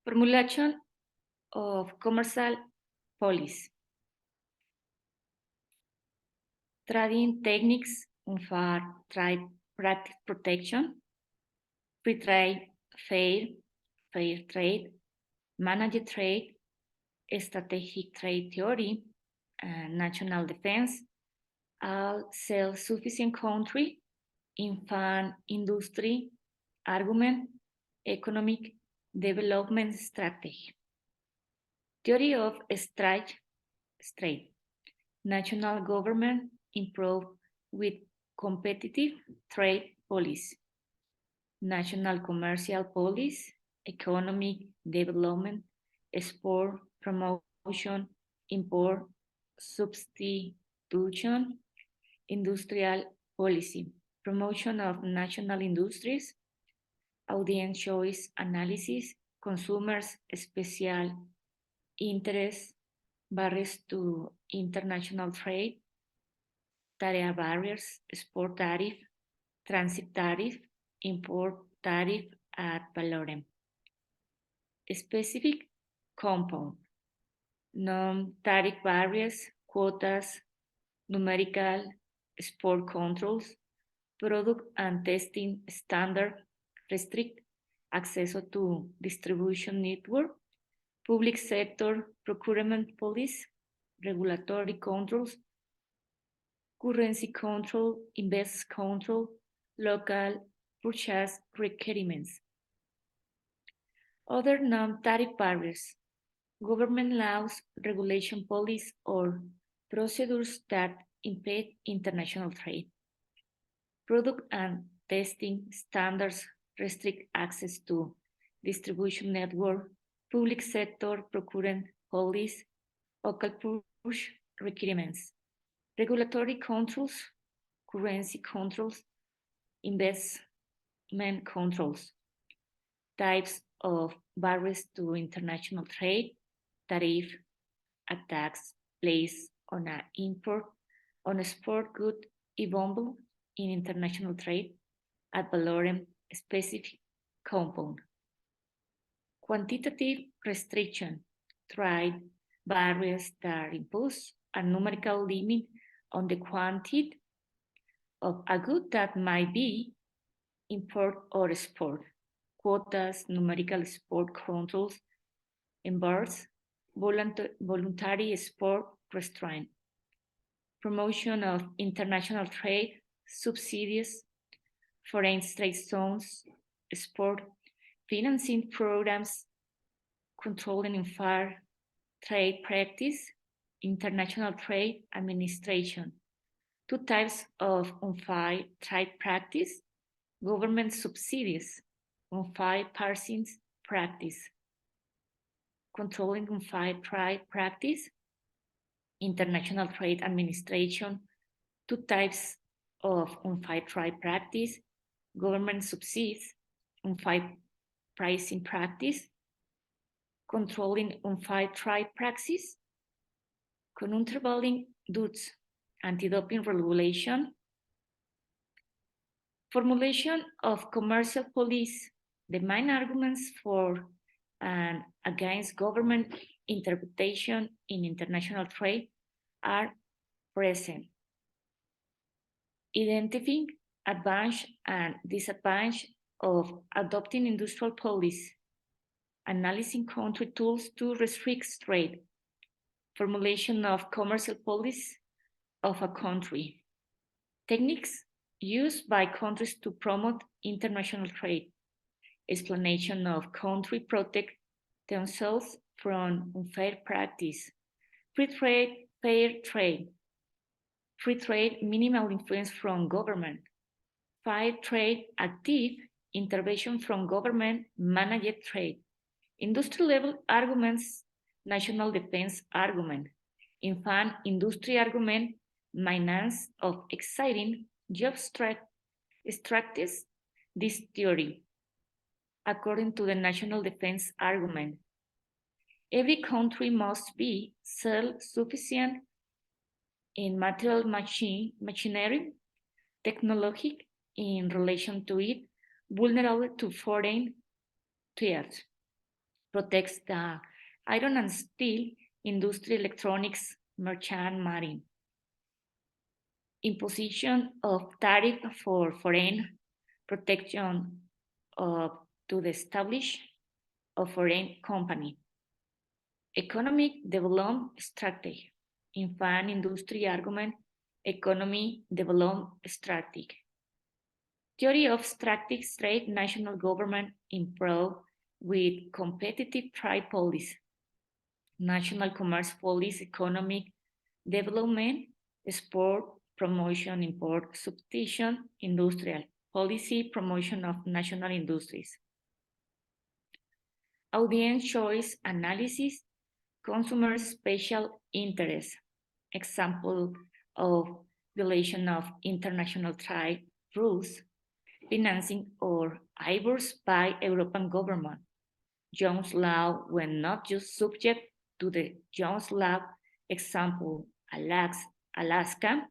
Formulation of commercial policy. Trading techniques for trade practice protection, free trade, fair trade, managed trade, strategic trade theory, national defense, all self-sufficient country, infant industry, argument, economic development strategy. Theory of trade. National government improve with competitive trade policy. National commercial policy, economic development, export promotion, import substitution, industrial policy, promotion of national industries, audience choice analysis, consumers special interest, barriers to international trade, tariff barriers, export tariff, transit tariff, import tariff ad valorem. Specific compound, non-tariff barriers, quotas, numerical export controls, product and testing standard, restrict access to distribution network, public sector procurement policy, regulatory controls, currency control, invest control, local purchase requirements. Other non-tariff barriers, government laws, regulation policies, or procedures that impede international trade. Product and testing standards restrict access to distribution network, public sector procurement policies, local push requirements, regulatory controls, currency controls, investment controls, types of barriers to international trade, tariff, attacks placed on an import, on a sport good involved in international trade, ad valorem specific compound. Quantitative restriction, trade barriers that impose a numerical limit on the quantity of a good that might be import or export. Quotas, numerical export controls, embargoes, voluntary export restraint. Promotion of international trade, subsidies, foreign trade zones, export financing programs, controlling unfair trade practice, international trade administration. Two types of unfair trade practice, government subsidies, unfair persons practice. Controlling unfair trade practice, international trade administration. Two types of unfair trade practice, government subsidies, unfair pricing practice, controlling unfair trade practice, countervailing duties, anti-doping regulation, formulation of commercial policy. The main arguments for and against government interpretation in international trade are present. Identifying advantage and disadvantage of adopting industrial policy, analyzing country tools to restrict trade, formulation of commercial policy of a country, techniques used by countries to promote international trade, explanation of country protect themselves from unfair practice, free trade, fair trade, free trade, minimal influence from government, fair trade, active intervention from government, managed trade, industry level arguments, national defense argument, infant industry argument, maintenance of exciting job structures, this theory. According to the national defense argument, every country must be self-sufficient in material machinery, technology in relation to it, vulnerable to foreign threats. protects the iron and steel industry, electronics, merchant marine. Imposition of tariff for foreign protection to the establish a foreign company. Economic development strategy. Infant industry argument, economy development strategy. Theory of strategic trade, national government improve with competitive trade policy, national commerce policy, economic development, export, promotion, import, substitution, industrial policy, promotion of national industries. Audience choice analysis, consumer special interest, example of violation of international trade rules, financing or abuses by European government. Jones Law when not just subject to the Jones Law, example, Alaska,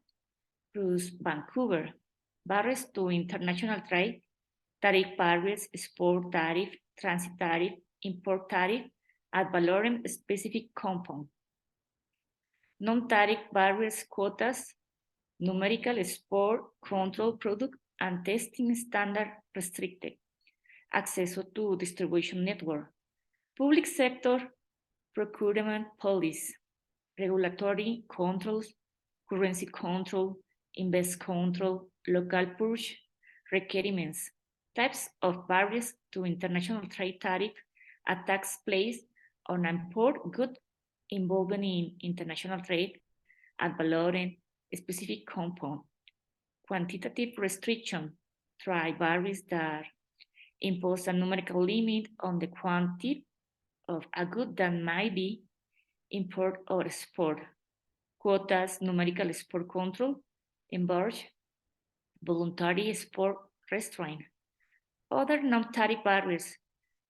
plus Vancouver, barriers to international trade, tariff barriers, export tariff, transit tariff, import tariff, ad valorem specific compound. Non-tariff barriers, quotas, numerical export, control product, and testing standard restricted. Access to distribution network. Public sector procurement policy, regulatory controls, currency control, invest control, local purge requirements, types of barriers to international trade tariff, a tax placed on import goods involved in international trade, ad valorem, specific compound, quantitative restriction, trade barriers that impose a numerical limit on the quantity of a good that might be import or export, quotas, numerical export control, embargo, voluntary export restraint. Other non-tariff barriers,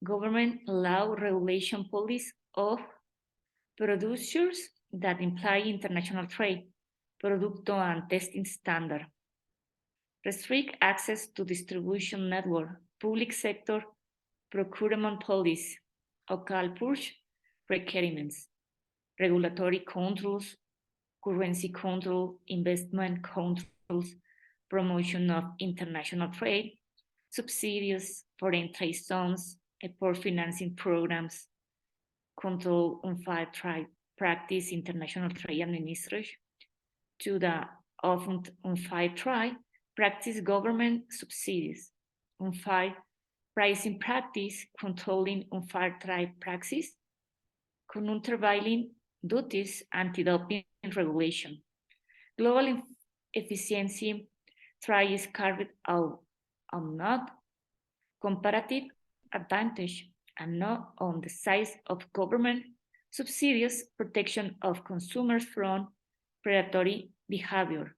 government law regulation policy of producers that imply international trade, producto and testing standard. Restrict access to distribution network, public sector procurement policy, local purge requirements, regulatory controls, currency control, investment controls, promotion of international trade, subsidies, foreign trade zones, export financing programs, control unfair trade practice, international trade administration, to the often unfair trade practice government subsidies, unfair pricing practice, controlling unfair trade practice, countervailing duties, anti-doping regulation. Global efficiency trade is carved out on not comparative advantage and not on the size of government subsidies, protection of consumers from predatory behavior.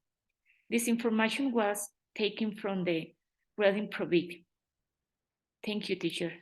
This information was taken from the Reading Provision. Thank you, teacher.